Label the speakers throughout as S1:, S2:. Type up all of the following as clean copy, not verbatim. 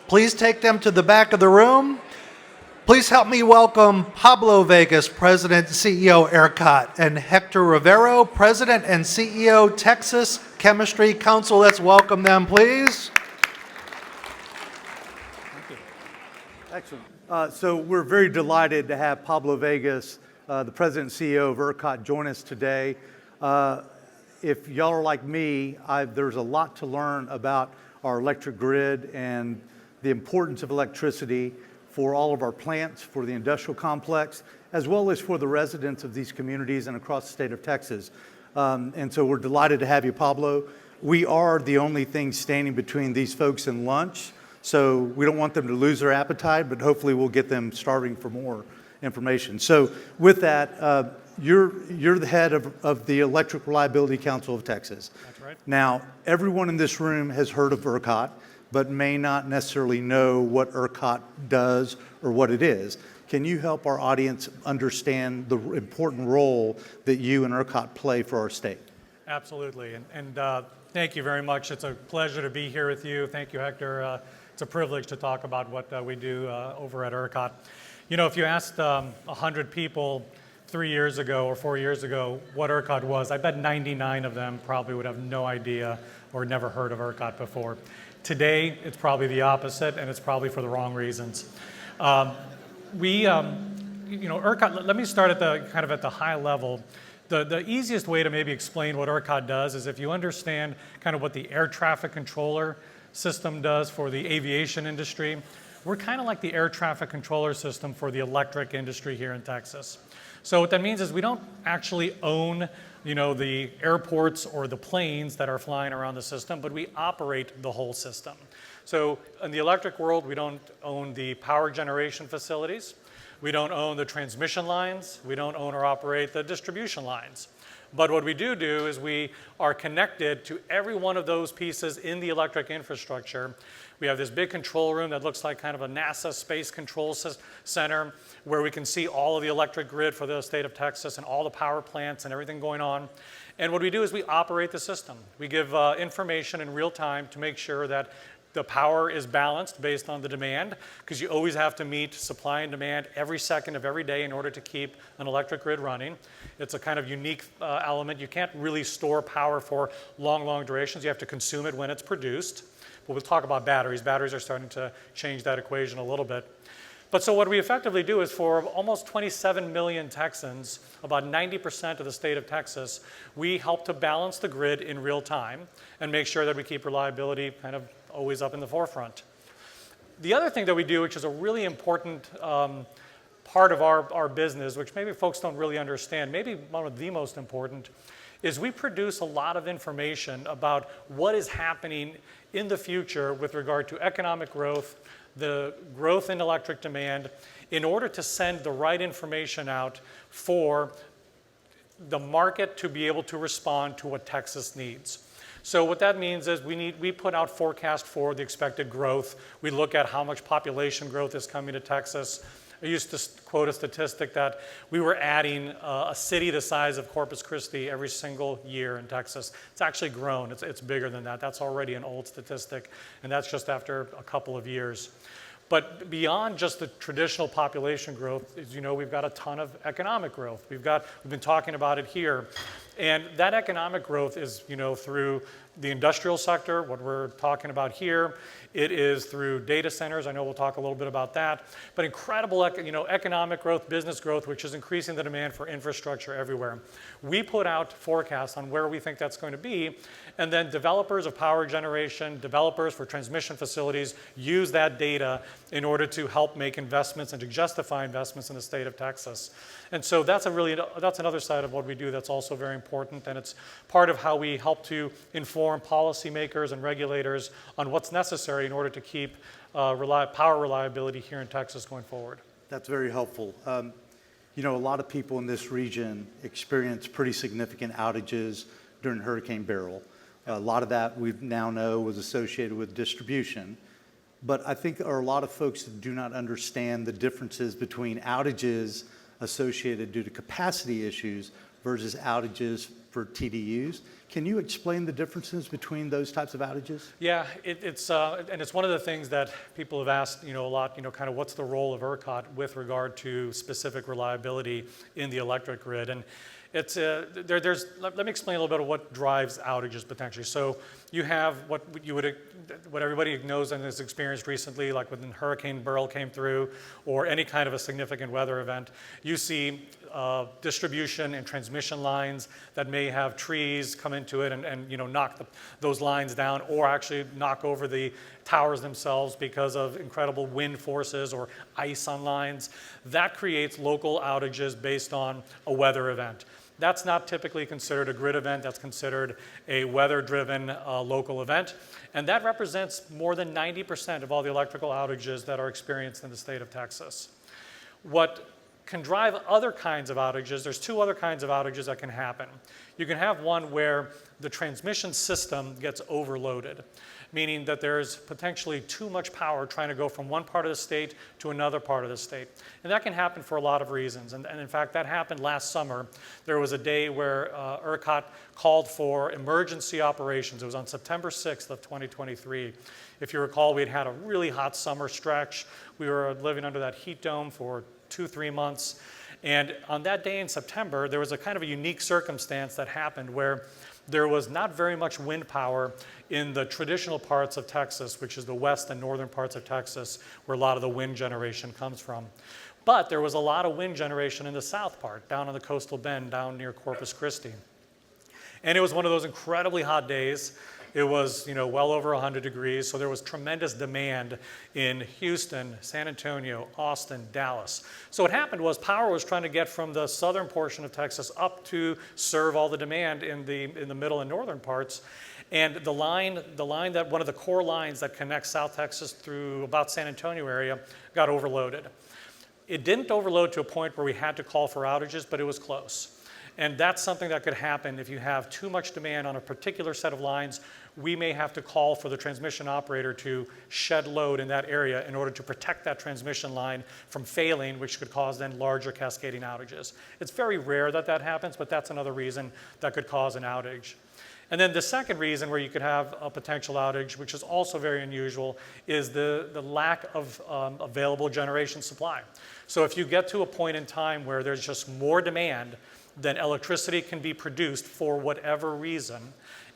S1: Please take them to the back of the room. Please help me welcome Pablo Vegas, President and CEO, ERCOT, and Hector Rivero, President and CEO, Texas Chemistry Council. Let's welcome them, please.
S2: Thank you. Excellent. So we're very delighted to have Pablo Vegas, the President and CEO of ERCOT, join us today. If y'all are like me, there's a lot to learn about our electric grid and the importance of electricity for all of our plants, for the industrial complex, as well as for the residents of these communities and across the state of Texas. And so we're delighted to have you, Pablo. We are the only thing standing between these folks and lunch, so we don't want them to lose their appetite, but hopefully we'll get them starving for more information. So with that, you're the head of the Electric Reliability Council of Texas.
S3: That's right.
S2: Now, everyone in this room has heard of ERCOT, but may not necessarily know what ERCOT does or what it is. Can you help our audience understand the important role that you and ERCOT play for our state?
S3: Absolutely, and thank you very much. It's a pleasure to be here with you. Thank you, Hector. It's a privilege to talk about what we do over at ERCOT. You know, if you asked 100 people 3 years ago or 4 years ago what ERCOT was, I bet 99 of them probably would have no idea or never heard of ERCOT before. Today, it's probably the opposite, and it's probably for the wrong reasons. ERCOT, let me start at the high level. The easiest way to maybe explain what ERCOT does is if you understand kind of what the air traffic controller system does for the aviation industry. We're kind of like the air traffic controller system for the electric industry here in Texas. So what that means is we don't actually own the airports or the planes that are flying around the system, but we operate the whole system. So in the electric world, we don't own the power generation facilities. We don't own the transmission lines. We don't own or operate the distribution lines. But what we do is we are connected to every one of those pieces in the electric infrastructure. We have this big control room that looks like kind of a NASA Space Control Center where we can see all of the electric grid for the state of Texas and all the power plants and everything going on. And what we do is we operate the system. We give information in real time to make sure that the power is balanced based on the demand, because you always have to meet supply and demand every second of every day in order to keep an electric grid running. It's a kind of unique element. You can't really store power for long durations. You have to consume it when it's produced. But we'll talk about batteries. Batteries are starting to change that equation a little bit. But so what we effectively do is for almost 27 million Texans, about 90% of the state of Texas, we help to balance the grid in real time and make sure that we keep reliability kind of always up in the forefront. The other thing that we do, which is a really important part of our business, which maybe folks don't really understand, maybe one of the most important, is we produce a lot of information about what is happening in the future with regard to economic growth, the growth in electric demand, in order to send the right information out for the market to be able to respond to what Texas needs. So what that means is we put out forecast for the expected growth. We look at how much population growth is coming to Texas. I used to quote a statistic that we were adding a city the size of Corpus Christi every single year in Texas. It's actually grown. It's bigger than that. That's already an old statistic, and that's just after a couple of years. But beyond just the traditional population growth, as you know, we've got a ton of economic growth. We've been talking about it here. And that economic growth is, through the industrial sector, what we're talking about here. It is through data centers. I know we'll talk a little bit about that. But incredible, economic growth, business growth, which is increasing the demand for infrastructure everywhere. We put out forecasts on where we think that's going to be, and then developers of power generation, developers for transmission facilities use that data in order to help make investments and to justify investments in the state of Texas. And so that's another side of what we do that's also very important, and it's part of how we help to inform policymakers and regulators on what's necessary in order to keep power reliability here in Texas going forward.
S2: That's very helpful. A lot of people in this region experience pretty significant outages during Hurricane Beryl. A lot of that we now know was associated with distribution. But I think there are a lot of folks that do not understand the differences between outages associated due to capacity issues versus outages for TDUs. Can you explain the differences between those types of outages?
S3: Yeah, and it's one of the things that people have asked, a lot, kind of what's the role of ERCOT with regard to specific reliability in the electric grid. And it's, let me explain a little bit of what drives outages potentially. So you have what everybody knows and has experienced recently, like when Hurricane Beryl came through, or any kind of a significant weather event. You see distribution and transmission lines that may have trees come into it and knock those lines down, or actually knock over the towers themselves because of incredible wind forces or ice on lines. That creates local outages based on a weather event. That's not typically considered a grid event. That's considered a weather-driven local event. And that represents more than 90% of all the electrical outages that are experienced in the state of Texas. What can drive other kinds of outages, there's two other kinds of outages that can happen. You can have one where the transmission system gets overloaded, meaning that there's potentially too much power trying to go from one part of the state to another part of the state. And that can happen for a lot of reasons. And in fact, that happened last summer. There was a day where ERCOT called for emergency operations. It was on September 6th of 2023. If you recall, we'd had a really hot summer stretch. We were living under that heat dome for 2-3 months. And on that day in September, there was a kind of a unique circumstance that happened where there was not very much wind power in the traditional parts of Texas, which is the west and northern parts of Texas, where a lot of the wind generation comes from. But there was a lot of wind generation in the south part, down on the coastal bend, down near Corpus Christi. And it was one of those incredibly hot days. It was, well over 100 degrees, so there was tremendous demand in Houston, San Antonio, Austin, Dallas. So what happened was power was trying to get from the southern portion of Texas up to serve all the demand in the middle and northern parts. And the line that one of the core lines that connects South Texas through about San Antonio area got overloaded. It didn't overload to a point where we had to call for outages, but it was close. And that's something that could happen if you have too much demand on a particular set of lines. We may have to call for the transmission operator to shed load in that area in order to protect that transmission line from failing, which could cause then larger cascading outages. It's very rare that that happens, but that's another reason that could cause an outage. And then the second reason where you could have a potential outage, which is also very unusual, is the lack of available generation supply. So if you get to a point in time where there's just more demand than electricity can be produced for whatever reason,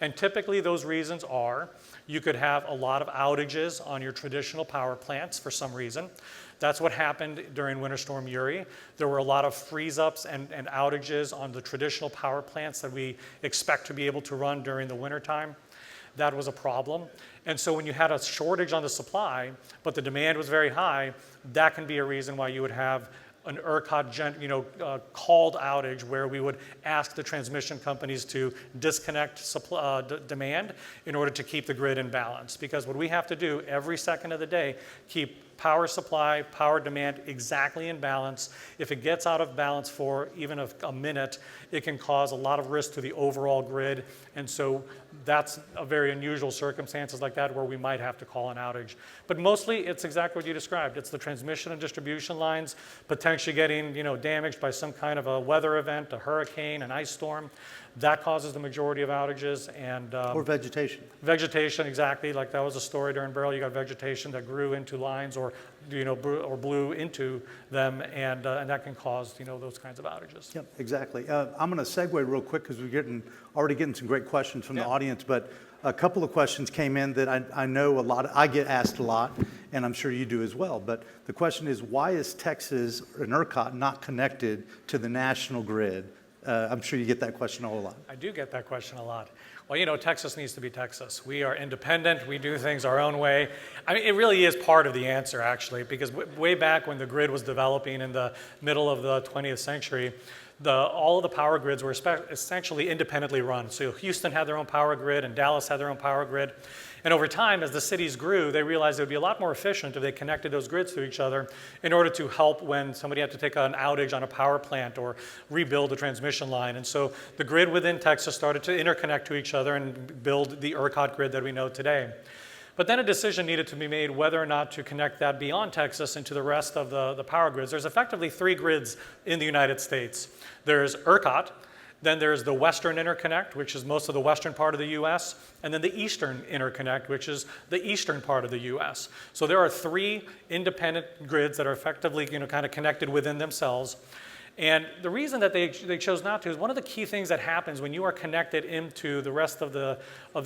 S3: and typically those reasons are you could have a lot of outages on your traditional power plants for some reason. That's what happened during Winter Storm Uri. There were a lot of freeze-ups and outages on the traditional power plants that we expect to be able to run during the wintertime. That was a problem. And so when you had a shortage on the supply, but the demand was very high, that can be a reason why you would have an ERCOT called outage where we would ask the transmission companies to disconnect demand in order to keep the grid in balance. Because what we have to do every second of the day, keep power supply, power demand exactly in balance. If it gets out of balance for even a minute, it can cause a lot of risk to the overall grid. And so that's a very unusual circumstances like that where we might have to call an outage. But mostly it's exactly what you described. It's the transmission and distribution lines potentially getting damaged by some kind of a weather event, a hurricane, an ice storm. That causes the majority of outages. And
S2: or vegetation.
S3: Vegetation, exactly. Like that was a story during Beryl. You got vegetation that grew into lines or blew into them, and that can cause those kinds of outages.
S2: Yep, exactly. I'm going to segue real quick because we're already getting some great questions from the audience, but a couple of questions came in that I know I get asked a lot, and I'm sure you do as well. But the question is, why is Texas and ERCOT not connected to the national grid? I'm sure you get that question a lot.
S3: I do get that question a lot. Well, Texas needs to be Texas. We are independent. We do things our own way. I mean, it really is part of the answer, actually, because way back when the grid was developing in the middle of the 20th century, all of the power grids were essentially independently run. So Houston had their own power grid and Dallas had their own power grid. And over time, as the cities grew, they realized it would be a lot more efficient if they connected those grids to each other in order to help when somebody had to take an outage on a power plant or rebuild a transmission line. And so the grid within Texas started to interconnect to each other and build the ERCOT grid that we know today. But then a decision needed to be made whether or not to connect that beyond Texas into the rest of the power grids. There's effectively 3 grids in the United States. There's ERCOT, Then there's the Western Interconnect, which is most of the western part of the US, and then the Eastern Interconnect, which is the eastern part of the US. So there are 3 independent grids that are effectively, kind of connected within themselves. And the reason that they chose not to is one of the key things that happens when you are connected into the rest of the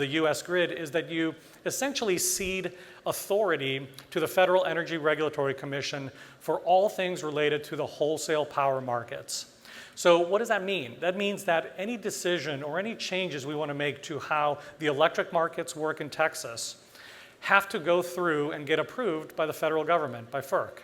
S3: US grid is that you essentially cede authority to the Federal Energy Regulatory Commission for all things related to the wholesale power markets. So what does that mean? That means that any decision or any changes we want to make to how the electric markets work in Texas have to go through and get approved by the federal government, by FERC.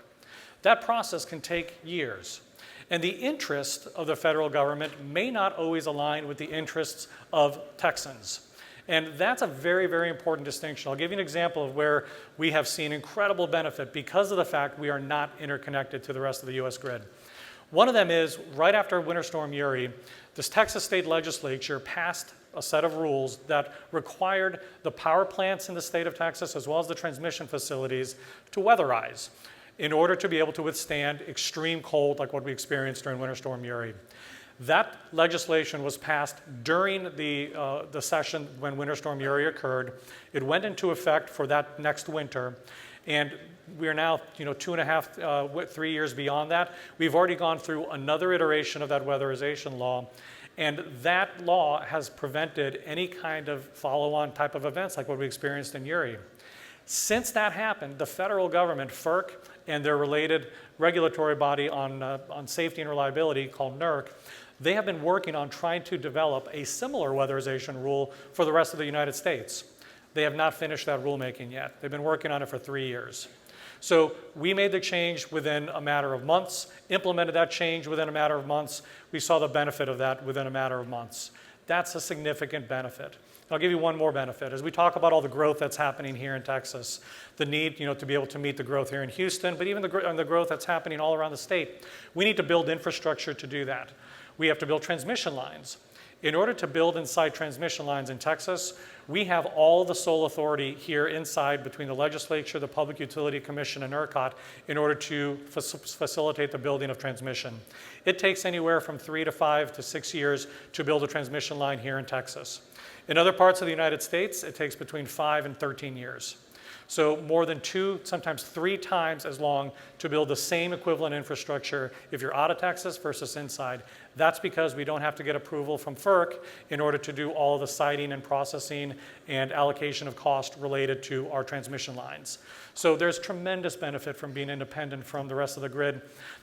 S3: That process can take years. And the interest of the federal government may not always align with the interests of Texans. And that's a very, very important distinction. I'll give you an example of where we have seen incredible benefit because of the fact we are not interconnected to the rest of the US grid. One of them is, right after Winter Storm Uri, this Texas state legislature passed a set of rules that required the power plants in the state of Texas, as well as the transmission facilities, to weatherize in order to be able to withstand extreme cold like what we experienced during Winter Storm Uri. That legislation was passed during the session when Winter Storm Uri occurred. It went into effect for that next winter. And we are now, 2.5, 3 years beyond that. We've already gone through another iteration of that weatherization law, and that law has prevented any kind of follow-on type of events like what we experienced in Uri. Since that happened, the federal government, FERC, and their related regulatory body on safety and reliability called NERC, they have been working on trying to develop a similar weatherization rule for the rest of the United States. They have not finished that rulemaking yet. They've been working on it for 3 years. So we made the change within a matter of months, implemented that change within a matter of months. We saw the benefit of that within a matter of months. That's a significant benefit. I'll give you one more benefit. As we talk about all the growth that's happening here in Texas, the need to be able to meet the growth here in Houston, but even the growth that's happening all around the state, we need to build infrastructure to do that. We have to build transmission lines. In order to build inside transmission lines in Texas, we have all the sole authority here inside between the legislature, the Public Utility Commission, and ERCOT in order to facilitate the building of transmission. It takes anywhere from 3 to 5 to 6 years to build a transmission line here in Texas. In other parts of the United States, it takes between 5 and 13 years. So more than 2, sometimes 3 times as long to build the same equivalent infrastructure if you're out of Texas versus inside. That's because we don't have to get approval from FERC in order to do all the siting and processing and allocation of cost related to our transmission lines. So there's tremendous benefit from being independent from the rest of the grid.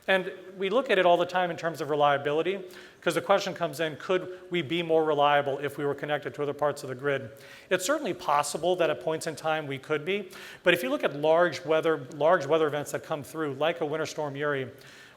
S3: And we look at it all the time in terms of reliability, because the question comes in, could we be more reliable if we were connected to other parts of the grid? It's certainly possible that at points in time we could be, but if you look at large weather events that come through, like a Winter Storm Uri,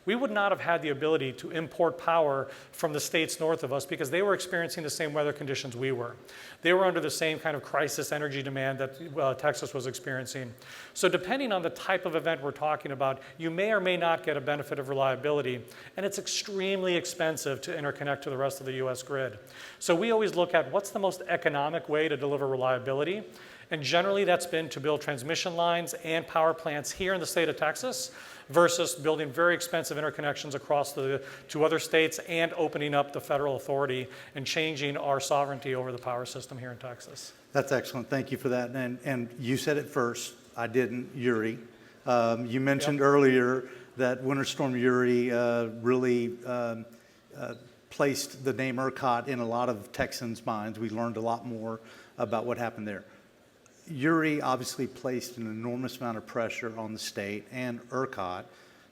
S3: we would not have had the ability to import power from the states north of us because they were experiencing the same weather conditions we were. They were under the same kind of crisis energy demand that Texas was experiencing. So depending on the type of event we're talking about, you may or may not get a benefit of reliability, and it's extremely expensive to interconnect to the rest of the US grid. So we always look at what's the most economic way to deliver reliability, and generally that's been to build transmission lines and power plants here in the state of Texas versus building very expensive interconnections across to other states and opening up the federal authority and changing our sovereignty over the power system here in Texas.
S2: That's excellent. Thank you for that. And you said it first. I didn't. Uri. You mentioned earlier that Winter Storm Uri really placed the name ERCOT in a lot of Texans' minds. We learned a lot more about what happened there. Uri obviously placed an enormous amount of pressure on the state and ERCOT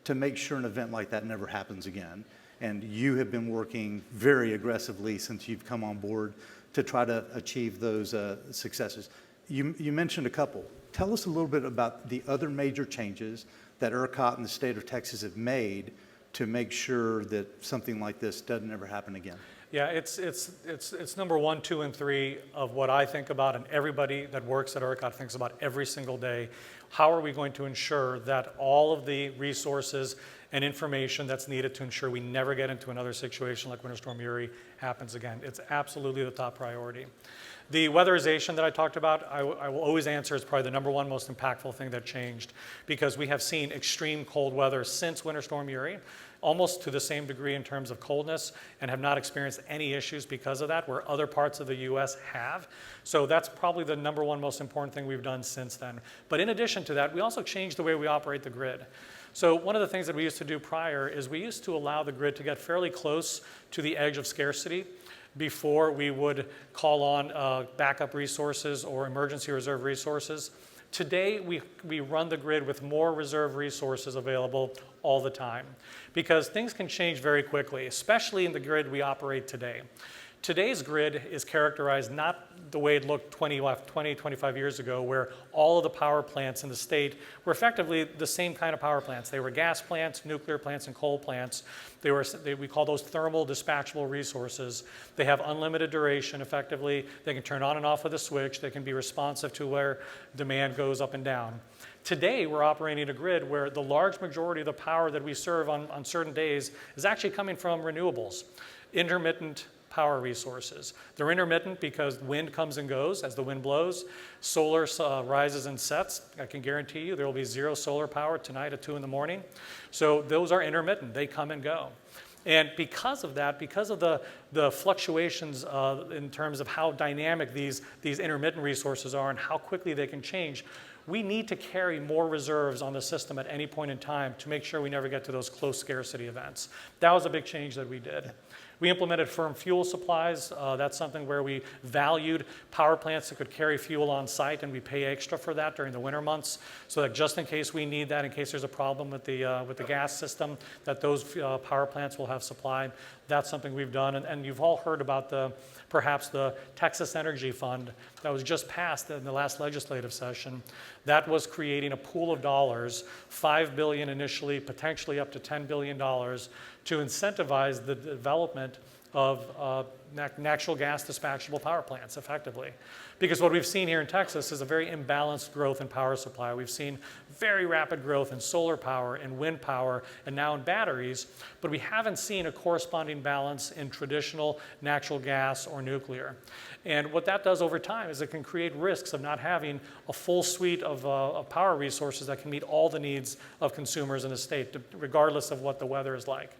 S2: to make sure an event like that never happens again. And you have been working very aggressively since you've come on board to try to achieve those successes. You mentioned a couple. Tell us a little bit about the other major changes that ERCOT and the state of Texas have made to make sure that something like this doesn't ever happen again.
S3: Yeah, it's number 1, 2, and 3 of what I think about, and everybody that works at ERCOT thinks about every single day. How are we going to ensure that all of the resources and information that's needed to ensure we never get into another situation like Winter Storm Uri happens again. It's absolutely the top priority. The weatherization that I talked about, I will always answer is probably the number one most impactful thing that changed, because we have seen extreme cold weather since Winter Storm Uri, almost to the same degree in terms of coldness, and have not experienced any issues because of that, where other parts of the US have. So that's probably the number one most important thing we've done since then. But in addition to that, we also changed the way we operate the grid. So one of the things that we used to do prior is we used to allow the grid to get fairly close to the edge of scarcity before we would call on backup resources or emergency reserve resources. Today, we run the grid with more reserve resources available all the time, because things can change very quickly, especially in the grid we operate today. Today's grid is characterized not the way it looked 25 years ago, where all of the power plants in the state were effectively the same kind of power plants. They were gas plants, nuclear plants, and coal plants. We call those thermal dispatchable resources. They have unlimited duration, effectively. They can turn on and off with a switch. They can be responsive to where demand goes up and down. Today, we're operating a grid where the large majority of the power that we serve on certain days is actually coming from renewables, intermittent power resources. They're intermittent because wind comes and goes as the wind blows. Solar rises and sets. I can guarantee you there will be zero solar power tonight at 2 in the morning. So those are intermittent. They come and go. And because of that, because of the fluctuations in terms of how dynamic these intermittent resources are and how quickly they can change, we need to carry more reserves on the system at any point in time to make sure we never get to those close scarcity events. That was a big change that we did. We implemented firm fuel supplies. That's something where we valued power plants that could carry fuel on site, and we pay extra for that during the winter months, so that just in case we need that, in case there's a problem with the gas system, that those power plants will have supply. That's something we've done, and you've all heard about perhaps the Texas Energy Fund that was just passed in the last legislative session. That was creating a pool of dollars, $5 billion initially, potentially up to $10 billion, to incentivize the development of natural gas dispatchable power plants effectively. Because what we've seen here in Texas is a very imbalanced growth in power supply. We've seen very rapid growth in solar power and wind power and now in batteries, but we haven't seen a corresponding balance in traditional natural gas or nuclear. And what that does over time is it can create risks of not having a full suite of power resources that can meet all the needs of consumers in the state, regardless of what the weather is like.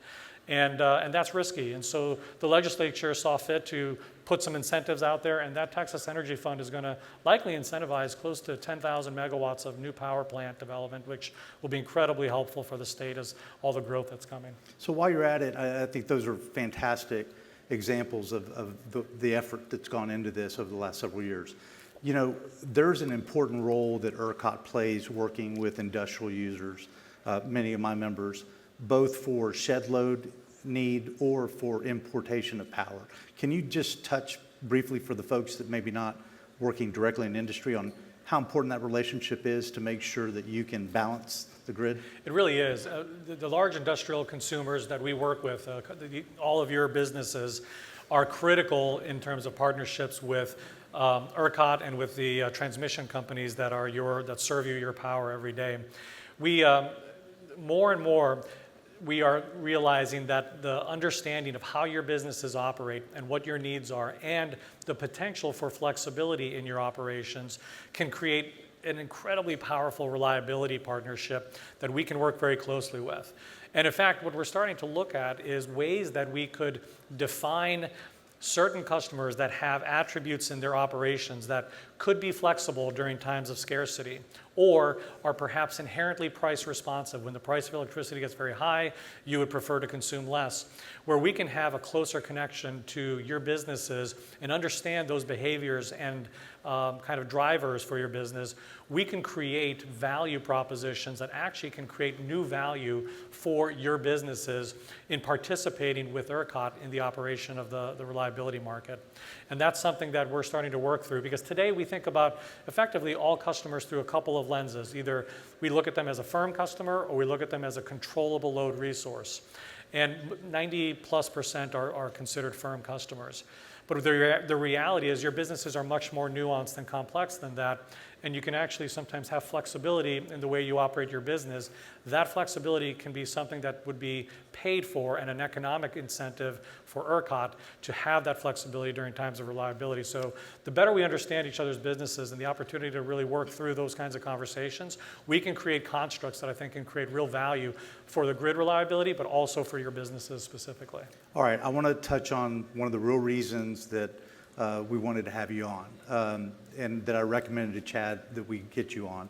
S3: And that's risky. And so the legislature saw fit to put some incentives out there, and that Texas Energy Fund is going to likely incentivize close to 10,000 megawatts of new power plant development, which will be incredibly helpful for the state as all the growth that's coming.
S2: So while you're at it, I think those are fantastic examples of the effort that's gone into this over the last several years. You know, there's an important role that ERCOT plays working with industrial users, many of my members, both for shed load need or for importation of power. Can you just touch briefly for the folks that maybe not working directly in industry on how important that relationship is to make sure that you can balance the grid?
S3: It really is. The large industrial consumers that we work with, all of your businesses, are critical in terms of partnerships with ERCOT and with the transmission companies that serve you your power every day. We more and more, we are realizing that the understanding of how your businesses operate and what your needs are and the potential for flexibility in your operations can create an incredibly powerful reliability partnership that we can work very closely with. And in fact, what we're starting to look at is ways that we could define certain customers that have attributes in their operations that could be flexible during times of scarcity, or are perhaps inherently price responsive. When the price of electricity gets very high, you would prefer to consume less, where we can have a closer connection to your businesses and understand those behaviors and kind of drivers for your business. We can create value propositions that actually can create new value for your businesses in participating with ERCOT in the operation of the reliability market. And that's something that we're starting to work through, because today we think about effectively all customers through a couple of lenses. Either we look at them as a firm customer or we look at them as a controllable load resource. And 90+% are considered firm customers. But the reality is your businesses are much more nuanced and complex than that. And you can actually sometimes have flexibility in the way you operate your business. That flexibility can be something that would be paid for and an economic incentive for ERCOT to have that flexibility during times of reliability. So the better we understand each other's businesses and the opportunity to really work through those kinds of conversations, we can create constructs that I think can create real value for the grid reliability, but also for your businesses specifically.
S2: All right, I want to touch on one of the real reasons that we wanted to have you on, and that I recommended to Chad that we get you on.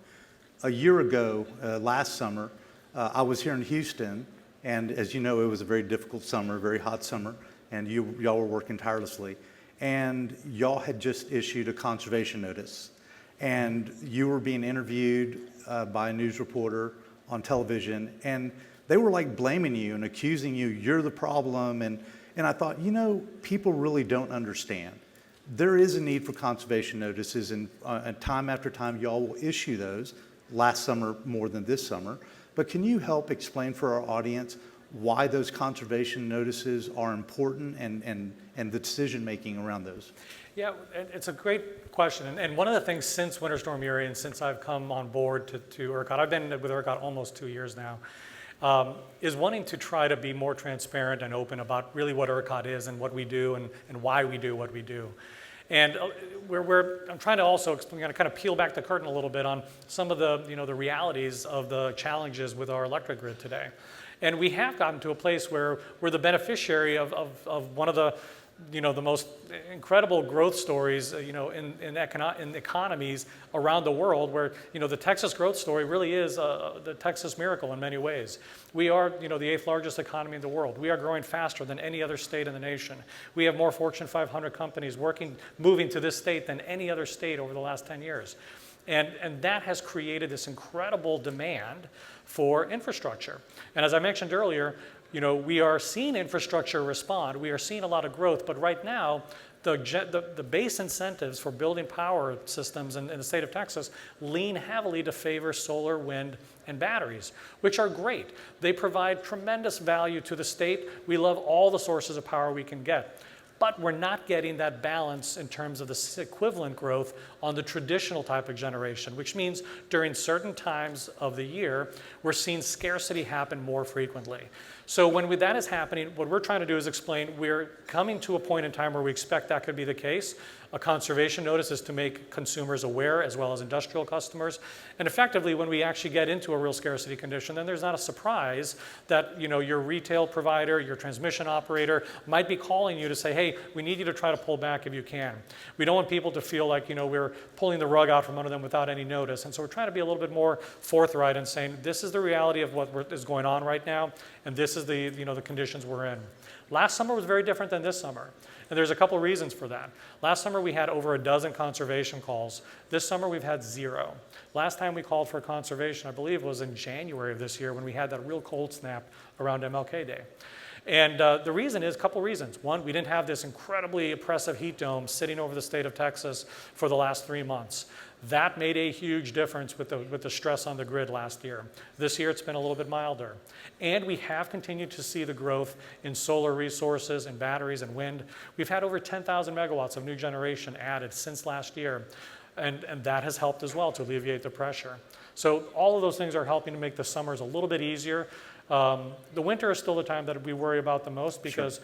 S2: A year ago, last summer, I was here in Houston, and as you know, it was a very difficult summer, very hot summer, and y'all were working tirelessly. And y'all had just issued a conservation notice, and you were being interviewed by a news reporter on television, and they were like blaming you and accusing you, you're the problem, and I thought, you know, people really don't understand. There is a need for conservation notices, and time after time, y'all will issue those, last summer more than this summer. But can you help explain for our audience why those conservation notices are important and the decision-making around those?
S3: Yeah, it's a great question. And one of the things since Winter Storm Uri and since I've come on board to ERCOT, I've been with ERCOT almost 2 years now, is wanting to try to be more transparent and open about really what ERCOT is and what we do and why we do what we do. And I'm trying to also kind of peel back the curtain a little bit on some of the, the realities of the challenges with our electric grid today. And we have gotten to a place where we're the beneficiary of one of the, the most incredible growth stories, in economies around the world, where, the Texas growth story really is the Texas miracle in many ways. We are, the 8th largest economy in the world. We are growing faster than any other state in the nation. We have more Fortune 500 companies moving to this state than any other state over the last 10 years. And that has created this incredible demand for infrastructure. And as I mentioned earlier, we are seeing infrastructure respond. We are seeing a lot of growth, but right now, the base incentives for building power systems in the state of Texas lean heavily to favor solar, wind, and batteries, which are great. They provide tremendous value to the state. We love all the sources of power we can get. But we're not getting that balance in terms of the equivalent growth on the traditional type of generation, which means during certain times of the year, we're seeing scarcity happen more frequently. So when that is happening, what we're trying to do is explain we're coming to a point in time where we expect that could be the case. A conservation notice is to make consumers aware as well as industrial customers. And effectively, when we actually get into a real scarcity condition, then there's not a surprise that your retail provider, your transmission operator might be calling you to say, hey, we need you to try to pull back if you can. We don't want people to feel like we're pulling the rug out from under them without any notice. And so we're trying to be a little bit more forthright in saying this is the reality of what is going on right now, and this is the the conditions we're in. Last summer was very different than this summer. And there's a couple of reasons for that. Last summer, we had over a dozen conservation calls. This summer, we've had 0. Last time we called for conservation, I believe, was in January of this year when we had that real cold snap around MLK Day. And the reason is a couple reasons. One, we didn't have this incredibly oppressive heat dome sitting over the state of Texas for the last 3 months. That made a huge difference with the stress on the grid last year. This year, it's been a little bit milder. And we have continued to see the growth in solar resources and batteries and wind. We've had over 10,000 megawatts of new generation added since last year. And that has helped as well to alleviate the pressure. So all of those things are helping to make the summers a little bit easier. The winter is still the time that we worry about the most because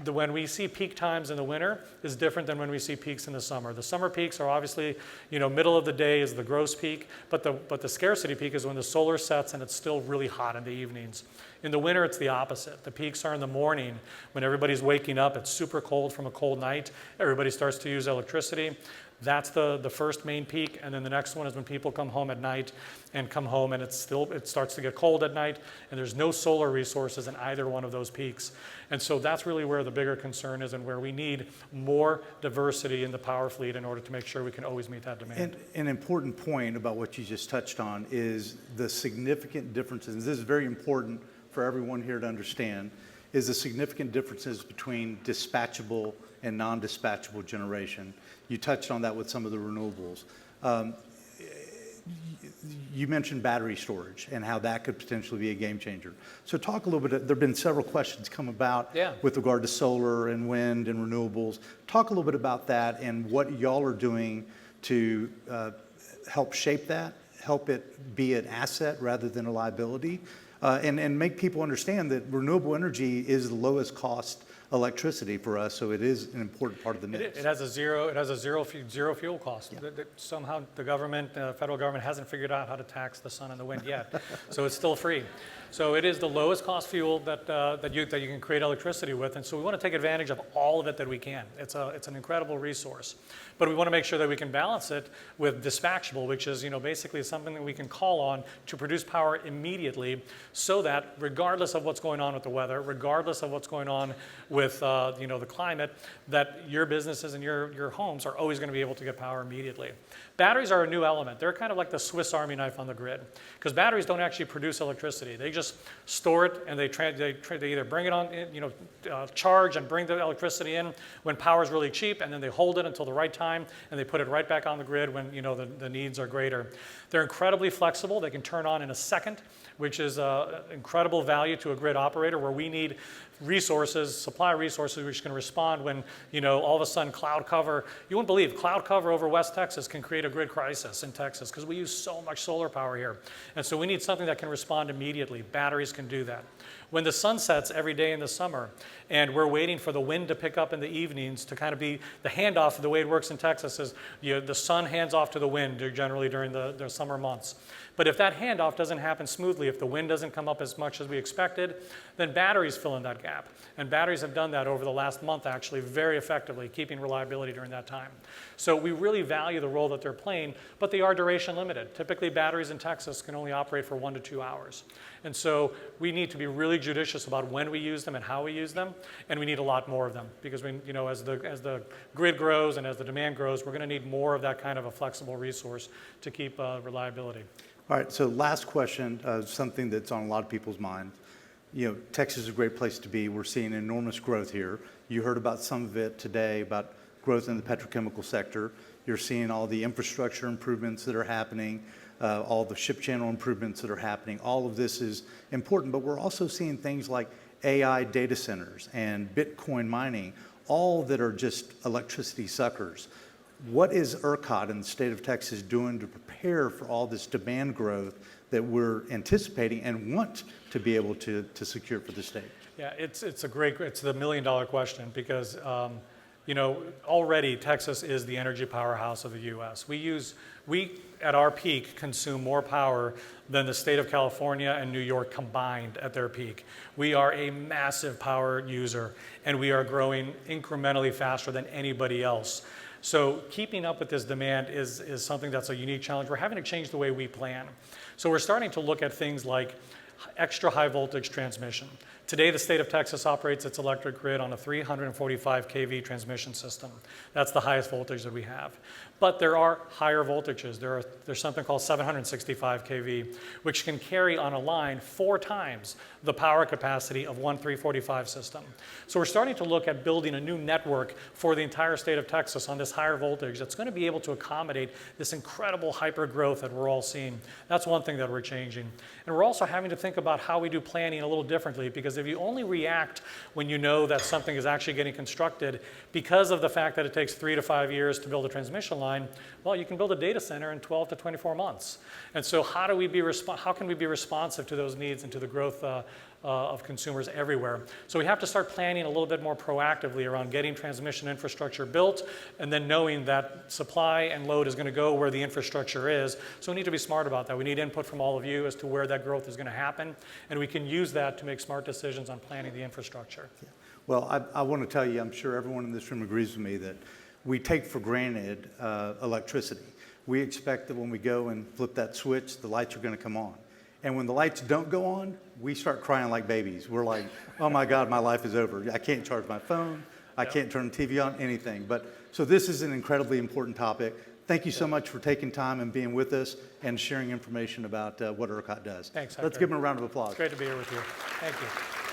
S3: when we see peak times in the winter is different than when we see peaks in the summer. The summer peaks are obviously, middle of the day is the gross peak, but the scarcity peak is when the solar sets and it's still really hot in the evenings. In the winter, it's the opposite. The peaks are in the morning when everybody's waking up. It's super cold from a cold night. Everybody starts to use electricity. That's the first main peak, and then the next one is when people come home at night and come home and it starts to get cold at night, and there's no solar resources in either one of those peaks. And so that's really where the bigger concern is and where we need more diversity in the power fleet in order to make sure we can always meet that demand.
S2: And an important point about what you just touched on is the significant differences, and this is very important for everyone here to understand, is the significant differences between dispatchable and non-dispatchable generation. You touched on that with some of the renewables. you mentioned battery storage and how that could potentially be a game changer. So talk a little bit, there have been several questions come about with regard to solar and wind and renewables. Talk a little bit about that and what y'all are doing to help shape that, help it be an asset rather than a liability, and make people understand that renewable energy is the lowest cost electricity for us, so it is an important part of the mix.
S3: It has a zero fuel cost. Somehow the government, federal government hasn't figured out how to tax the sun and the wind yet, so it's still free. So it is the lowest cost fuel that you can create electricity with, and so we want to take advantage of all of it that we can. It's an incredible resource, but we want to make sure that we can balance it with dispatchable, which is basically something that we can call on to produce power immediately, so that regardless of what's going on with the weather, regardless of what's going on with the climate, that your businesses and your homes are always going to be able to get power immediately. Batteries are a new element. They're kind of like the Swiss Army knife on the grid, because batteries don't actually produce electricity. They just store it, and they either bring it on, charge and bring the electricity in when power is really cheap, and then they hold it until the right time, and they put it right back on the grid when the needs are greater. They're incredibly flexible. They can turn on in a second, which is incredible value to a grid operator, where we need resources, supply resources, which can respond when all of a sudden cloud cover. You wouldn't believe cloud cover over West Texas can create a grid crisis in Texas, because we use so much solar power here, and so we need something that can respond immediately. Batteries can do that. When the sun sets every day in the summer, and we're waiting for the wind to pick up in the evenings to kind of be the handoff, the way it works in Texas is the sun hands off to the wind generally during the summer months. But if that handoff doesn't happen smoothly, if the wind doesn't come up as much as we expected, then batteries fill in that gap. And batteries have done that over the last month, actually, very effectively, keeping reliability during that time. So we really value the role that they're playing, but they are duration limited. Typically, batteries in Texas can only operate for 1 to 2 hours. And so we need to be really judicious about when we use them and how we use them, and we need a lot more of them, because as the grid grows and as the demand grows, we're going to need more of that kind of a flexible resource to keep reliability.
S2: All right, so last question, something that's on a lot of people's minds. Texas is a great place to be. We're seeing enormous growth here. You heard about some of it today, about growth in the petrochemical sector. You're seeing all the infrastructure improvements that are happening, all the ship channel improvements that are happening. All of this is important, but we're also seeing things like AI data centers and Bitcoin mining, all that are just electricity suckers. What is ERCOT in the state of Texas doing to prepare for all this demand growth that we're anticipating and want to be able to secure for the state?
S3: Yeah, it's the $1 million question, because already Texas is the energy powerhouse of the U.S. We at our peak consume more power than the state of California and New York combined at their peak. We are a massive power user, and we are growing incrementally faster than anybody else. So keeping up with this demand is something that's a unique challenge. We're having to change the way we plan. So we're starting to look at things like extra high voltage transmission. Today, the state of Texas operates its electric grid on a 345 kV transmission system. That's the highest voltage that we have. But there are higher voltages. There's something called 765 kV, which can carry on a line 4 times the power capacity of one 345 system. So we're starting to look at building a new network for the entire state of Texas on this higher voltage that's going to be able to accommodate this incredible hyper growth that we're all seeing. That's one thing that we're changing. And we're also having to think about how we do planning a little differently, because if you only react when you know that something is actually getting constructed, because of the fact that it takes 3 to 5 years to build a transmission line, well, you can build a data center in 12 to 24 months. And so how can we be responsive to those needs and to the growth of consumers everywhere? So we have to start planning a little bit more proactively around getting transmission infrastructure built, and then knowing that supply and load is going to go where the infrastructure is. So we need to be smart about that. We need input from all of you as to where that growth is going to happen, and we can use that to make smart decisions on planning the infrastructure.
S2: Yeah. Well, I want to tell you, I'm sure everyone in this room agrees with me, that we take for granted electricity. We expect that when we go and flip that switch, the lights are going to come on. And when the lights don't go on, we start crying like babies. We're like, oh my God, my life is over. I can't charge my phone. I can't turn the TV on, anything. So this is an incredibly important topic. Thank you so much for taking time and being with us and sharing information about what ERCOT does.
S3: Thanks, Hector.
S2: Let's give them a round of applause.
S3: It's great to be here with you. Thank you.